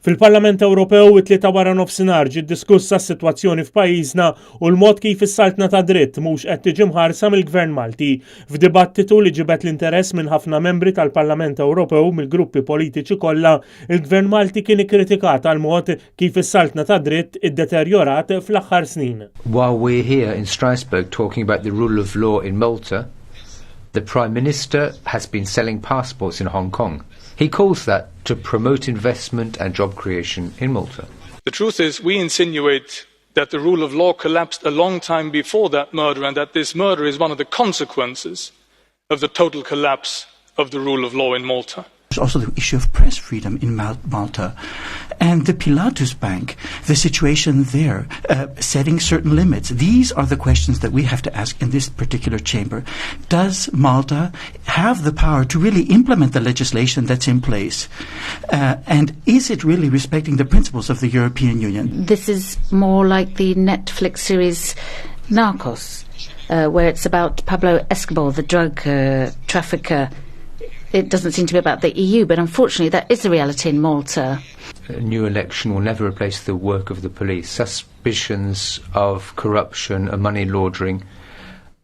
Fil-Parlament Ewropew it-tlieta wara nofsinhar ġiet diskussa s-sitwazzjoni f'pajjiżna u l-mod kif is-saltna tad-dritt mhux qed tiġi mħarsa mill-Gvern Malti f'dibattitu li ġibet l-interess minn ħafna membri tal-Parlament Ewropew mill-gruppi politiċi kollha, il-Gvern Malti kien ikkritikat għal mod kif is-saltna tad-dritt iddeterjorat fl-aħħar snin. While we're here in Strasbourg talking about the rule of law in Malta, the Prime Minister has been selling passports in Hong Kong. He calls that to promote investment and job creation in Malta. The truth is, we insinuate that the rule of law collapsed a long time before that murder and that this murder is one of the consequences of the total collapse of the rule of law in Malta. There's also the issue of press freedom in Malta and the Pilatus Bank, the situation there, setting certain limits. These are the questions that we have to ask in this particular chamber. Does Malta have the power to really implement the legislation that's in place? And is it really respecting the principles of the European Union? This is more like the Netflix series Narcos, where it's about Pablo Escobar, the drug trafficker. It doesn't seem to be about the EU, but unfortunately that is the reality in Malta. A new election will never replace the work of the police. Suspicions of corruption and money laundering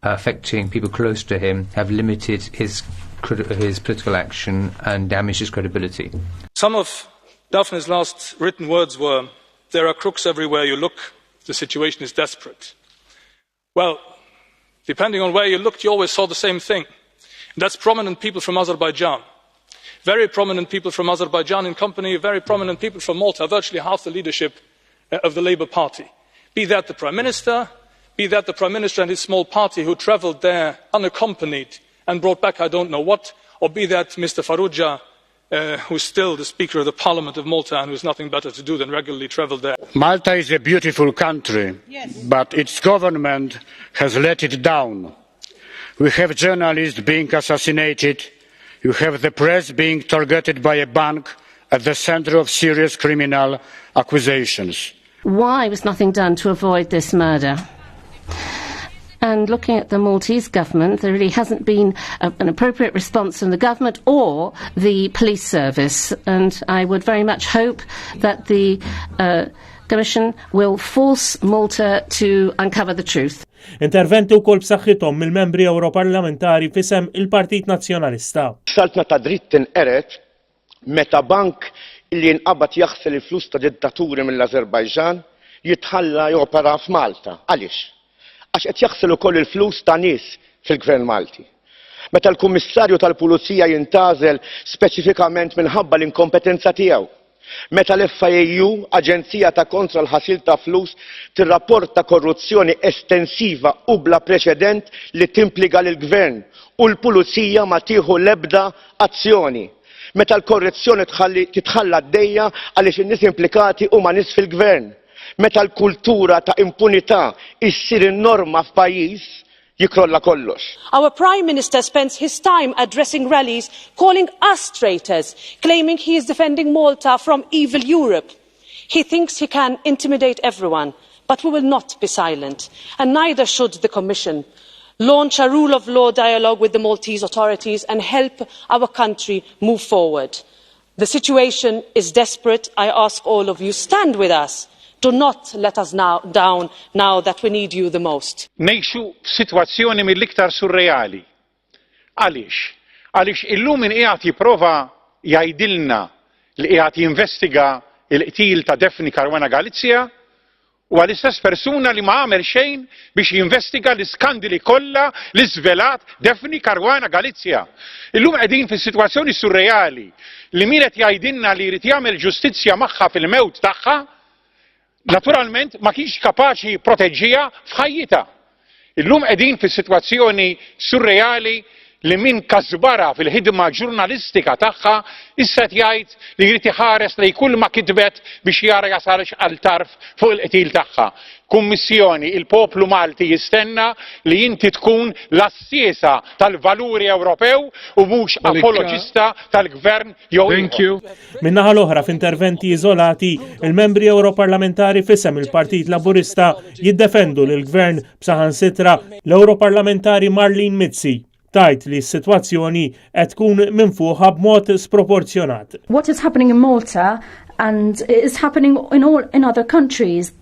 affecting people close to him have limited his political action and damaged his credibility. Some of Daphne's last written words were, "There are crooks everywhere you look, the situation is desperate." Well, depending on where you looked, you always saw the same thing. That's prominent people from Azerbaijan. Very prominent people from Azerbaijan in company of very prominent people from Malta, virtually half the leadership of the Labour Party. Be that the Prime Minister, be that the Prime Minister and his small party who travelled there unaccompanied and brought back I don't know what, or be that Mr Farrugia, who's still the Speaker of the Parliament of Malta and who's nothing better to do than regularly travel there. Malta is a beautiful country, but its government has let it down. We have journalists being assassinated. You have the press being targeted by a bank at the centre of serious criminal accusations. Why was nothing done to avoid this murder? And looking at the Maltese government, there really hasn't been an appropriate response from the government or the police service. And I would very much hope that the Commission will force Malta to uncover the truth. Interventi wkoll b'saħħithom mill-membri Ewroparlamentari f'isem il-Partit Nazzjonalista. Saltna tad-dritt inqeret meta bank li nqabad jaħsel il-flus ta' dittaturi mill-Azerbajġan jitħalla jopera f'Malta. Għaliex? Għax qed jaħsel ukoll il-flus ta' nies fil-Gvern Malti. Meta l-Kummissarju tal-Pulizija jintażel speċifikament minħabba l-inkompetenza tiegħu. Meta l-FIU, Aġenzija ta' kontra l-ħasil ta' flus, tirrapporta korruzzjoni estensiva u bla preċedent li timpliga lill-Gvern u l-Pulizija ma tieħu l-ebda azzjoni. Meta l-korruzzjoni titħalla għaddejja għaliex in-nies implikati huma nies fil-Gvern. Meta l-kultura ta' impunità issir in-norma f'pajjiż jikrolla kollox. Our Prime Minister spends his time addressing rallies, calling us traitors, claiming he is defending Malta from evil Europe. He thinks he can intimidate everyone, but we will not be silent, and neither should the Commission. Launch a rule of law dialogue with the Maltese authorities and help our country move forward. The situation is desperate. I ask all of you, stand with us. Do not let us down now that we need you the most. Nejxu situazzjoni mill-iktar surreali. Għaliex? Għaliex illum min qiegħed jipprova jgħidilna li qiegħed jinvestiga l-qtil ta' Daphne Caruana Galizia u għall-istess persuna li ma għamel xejn biex jinvestiga l-iskandili kollha li żvelat Daphne Caruana Galizia. Illum qegħdin fis-sitwazzjoni surreali li min qed jgħidilna li jrid jagħmel ġustizzja magħha fil-mewt tagħha naturalment ma kienx kapaċi jipproteġġiha f'ħajjitha. Illum qegħdin fis-sitwazzjoni surreali li min kasbara fil-ħidma ġurnalistika tagħha issa qed jgħid li jrid iħares lejn kull ma kitbet biex jara jasalx għal tarf fuq il-qtil tagħha. Kummissjoni, il-poplu Malti jistenna li inti tkun l-assiesa tal-valuri Ewropew u mhux apoloġista tal-Gvern jew. Min-naħa l-oħra f'interventi iżolati, il-membri Ewroparlamentari f'isem il-Partit Laburista jiddefendu lill-Gvern b'saħansitra l-Ewroparlamentari Marlene Mizzi. Tajt li s-sitwazzjoni qed tkun minfuħa b'mod sproporzjonat. What is happening in Malta and it is happening in other countries.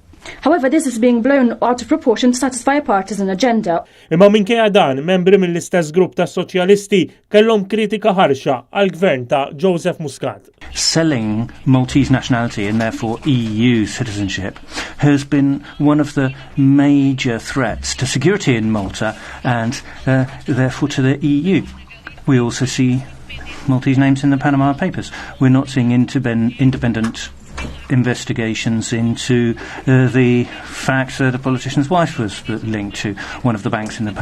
However, this is being blown out of proportion to satisfy a partisan agenda. Imma minkejja dan, membri mill-istess grupp ta' soċjalisti kellhom kritika ħarxa għall-gvern ta' Joseph Muscat. Selling Maltese nationality and therefore EU citizenship has been one of the major threats to security in Malta and therefore to the EU. We also see Maltese names in the Panama Papers. We're not seeing independent investigations into the fact that a politician's wife was linked to one of the banks in the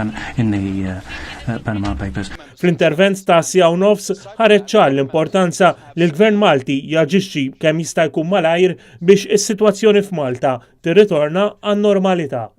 Panama Papers. Fl-intervent ta' sija u nofs ħareġ ċar l-importanza li l-Gvern Malti jaġixxi kemm jista' jkun malajr biex is-sitwazzjoni f'Malta tirritorna għan-normalità.